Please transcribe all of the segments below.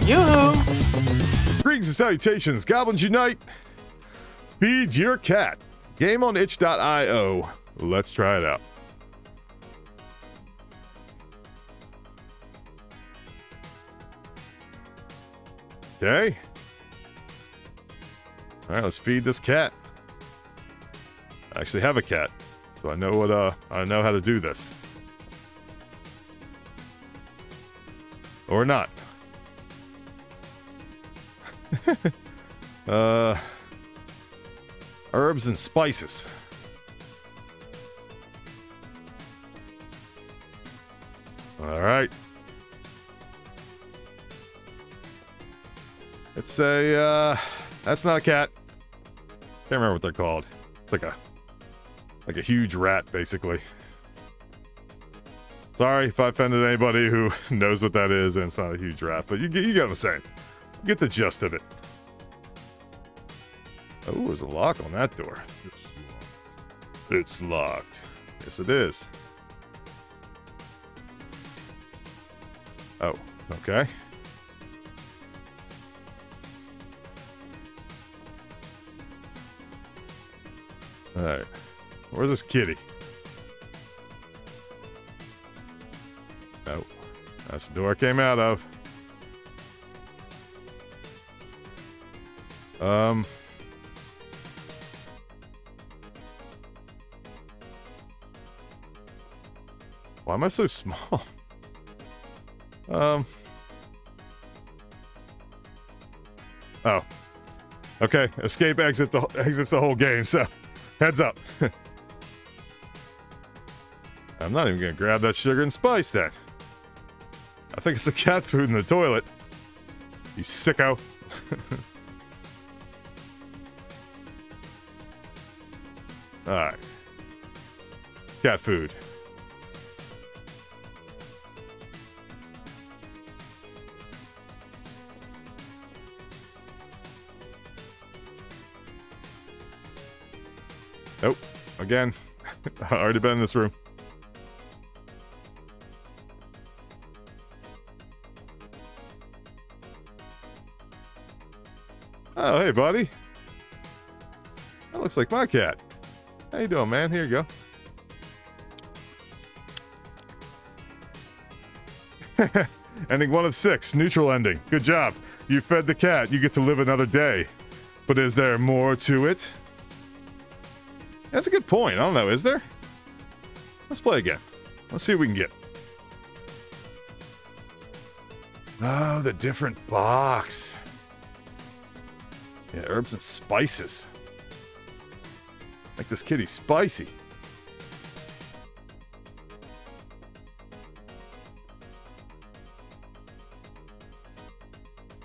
Yoo-hoo! Greetings and salutations, Goblins Unite! Feed your cat. Game on itch.io. Let's try it out. Okay. Alright, let's feed this cat. I actually have a cat, so I know what I know how to do this. Or not. Herbs and spices. All right. It's a that's not a cat. Can't remember what they're called. It's like a huge rat, basically. Sorry if I offended anybody who knows what that is, and it's not a huge rat, but you get what I'm saying. You get the gist of it. Oh, there's a lock on that door. It's locked. Yes, it is. Oh, okay. Alright. Where's this kitty? Oh, that's the door I came out of. Why am I so small? Oh. Okay, escape exits the whole game, so heads up. I'm not even gonna grab that sugar and spice then. I think it's a cat food in the toilet. You sicko. Alright. Cat food. Nope. Again. Already been in this room. Oh, hey, buddy. That looks like my cat. How you doing, man? Here you go. Ending 1 of 6. Neutral ending. Good job. You fed the cat. You get to live another day. But is there more to it? That's a good point. I don't know. Is there? Let's play again. Let's see what we can get. Oh, the different box. Yeah, herbs and spices. Make this kitty spicy.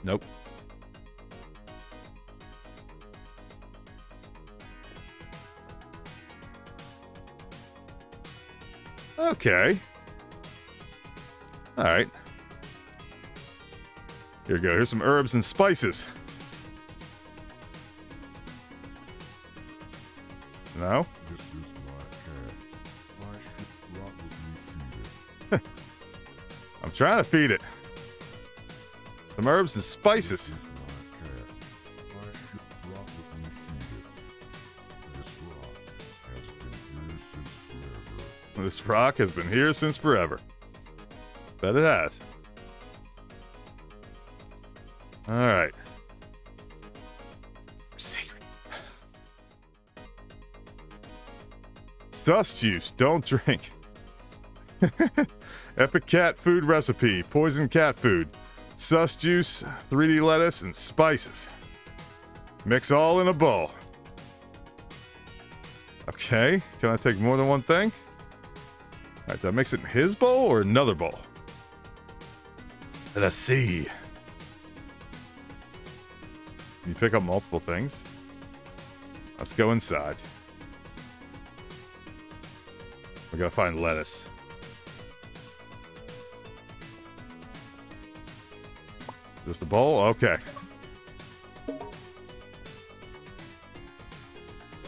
Nope. Okay. All right. Here we go. Here's some herbs and spices. No? This is my cat. I should probably feed it. I'm trying to feed it. Some herbs and spices. This is my cat. I should probably feed it. This rock has been here since forever. This rock has been here since forever. Bet it has. All right. Secret. Sus juice. Don't drink. Epic cat food recipe. Poison cat food. Sus juice, 3D lettuce, and spices. Mix all in a bowl. Okay. Can I take more than one thing? All right, do I mix it in his bowl or another bowl? Let's see. Can you pick up multiple things? Let's go inside. We gotta find lettuce. Is this the bowl? Okay.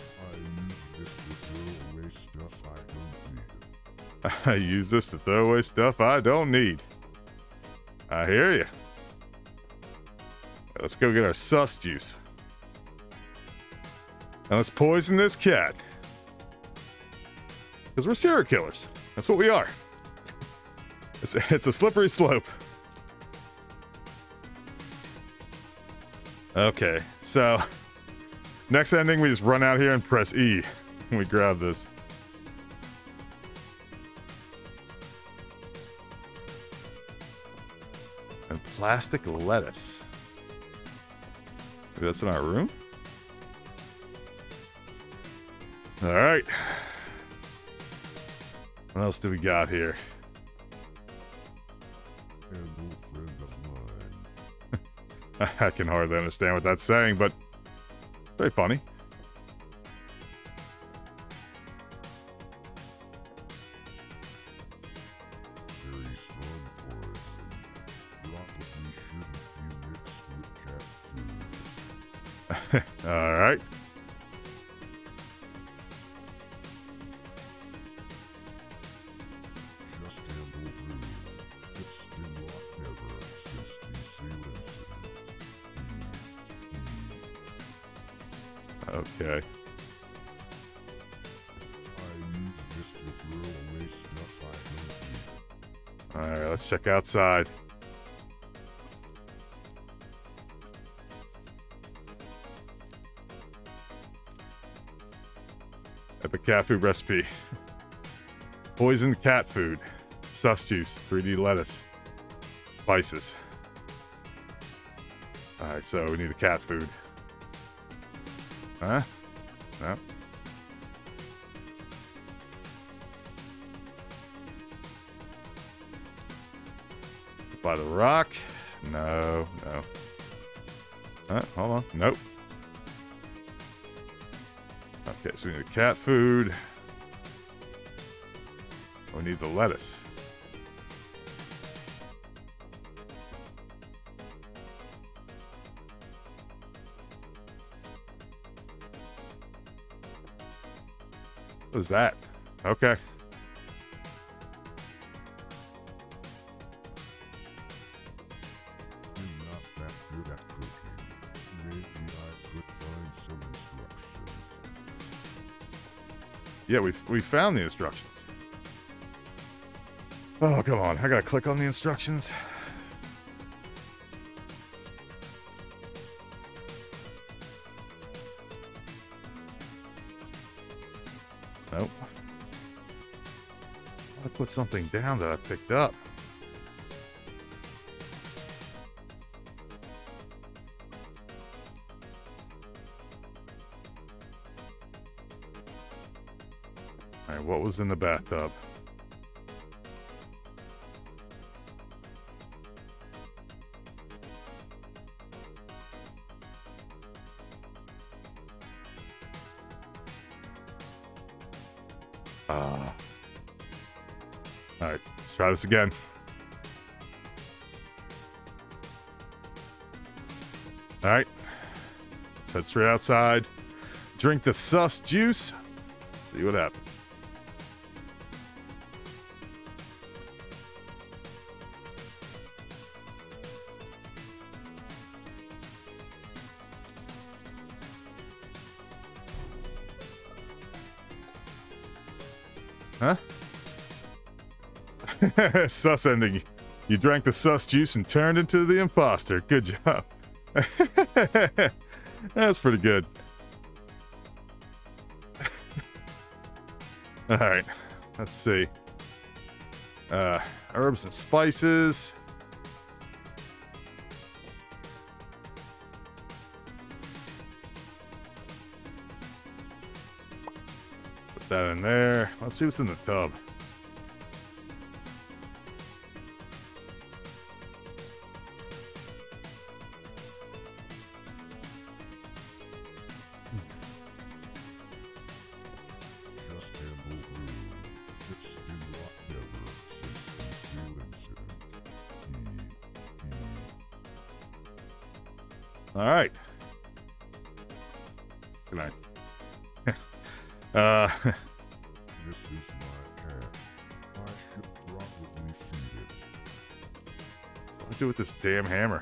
I use this to throw away stuff I don't need. I use this to throw away stuff I don't need. I hear you. Let's go get our sus juice. And let's poison this cat. Because we're serial killers. That's what we are. It's a slippery slope. Okay, so next ending, we just run out here and press E. And we grab this. And plastic lettuce. Maybe that's in our room? All right. What else do we got here? And old friend of mine. I can hardly understand what that's saying, but very funny. Very strong poison. Probably shouldn't be mixed with cat food. All right. Just handle blue. It's been locked ever since the sale incident. Okay. I use this to throw away stuff I don't need. All right, let's check outside. Epic cat food recipe. Poisoned cat food. Sus juice. 3D lettuce. Spices. Alright, so we need a cat food. Huh? No. By the rock? No, no. Hold on. Nope. Okay, so we need a cat food. We need the lettuce. What is that? Okay. I'm not that good at cooking. Maybe I could find some instructions. Yeah, we found the instructions. Oh, come on. I gotta click on the instructions. Nope. I put something down that I picked up. All right, what was in the bathtub? All right, let's try this again. All right, let's head straight outside. Drink the sus juice. See what happens. Huh? Sus ending. You drank the sus juice and turned into the imposter. Good job. That's pretty good. All right, let's see. Herbs and spices. Put that in there. Let's see what's in the tub. Just handle blue. It's been locked ever since the sale incident. All right. Good night. This is my cat. I should probably feed it. What do I do with this damn hammer?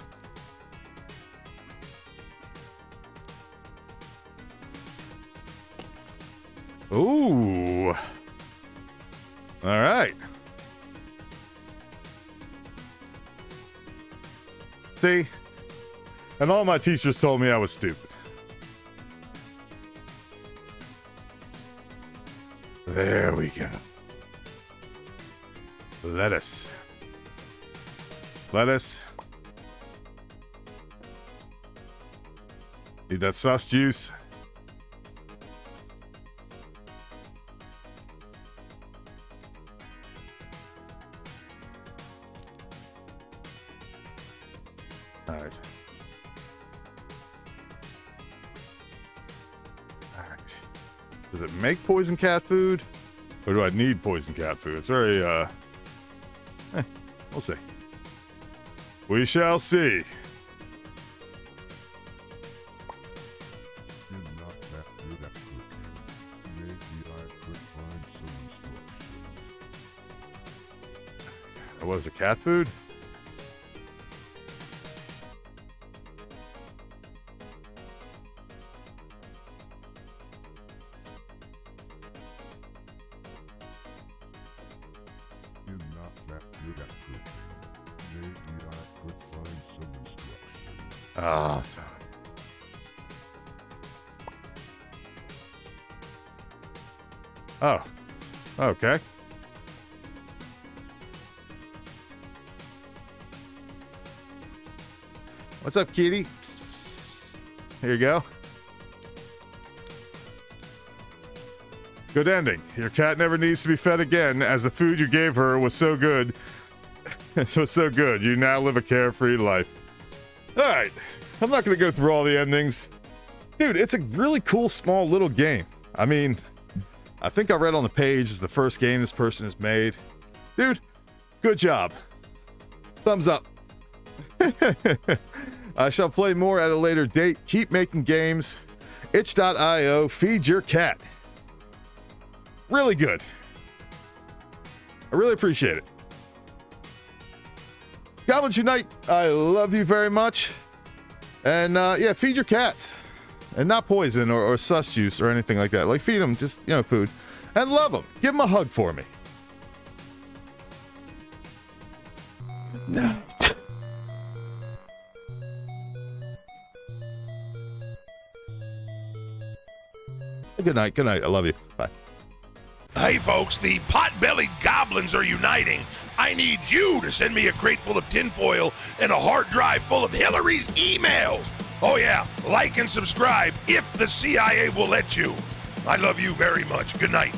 Ooh. All right. See? And all my teachers told me I was stupid. There we go. Lettuce. Lettuce. Need that sauce juice. All right. All right. Does it make poison cat food? Or do I need poison cat food? It's very, we'll see. We shall see. You're not that good at cooking. Maybe I could find some instructions. What is it, cat food? You're not that good at cooking. Maybe I could find some instructions. Ah, so. Oh. Okay. What's up, kitty? Psst, psst, psst, psst. Here you go. Good ending. Your cat never needs to be fed again, as the food you gave her was so good. It was so good. You now live a carefree life. All right. I'm not going to go through all the endings. Dude, it's a really cool, small, little game. I mean, I think I read on the page is the first game this person has made. Dude, good job. Thumbs up. I shall play more at a later date. Keep making games. Itch.io. Feed your cat. Really good. I really appreciate it. Goblins Unite, I love you very much. And yeah, feed your cats. And not poison or sus juice or anything like that. Like, feed them just, food. And love them. Give them a hug for me. No. Good night. Good night. I love you. Bye. Hey folks, the pot-bellied goblins are uniting. I need you to send me a crate full of tinfoil and a hard drive full of Hillary's emails. Oh yeah, like and subscribe if the CIA will let you. I love you very much. Good night.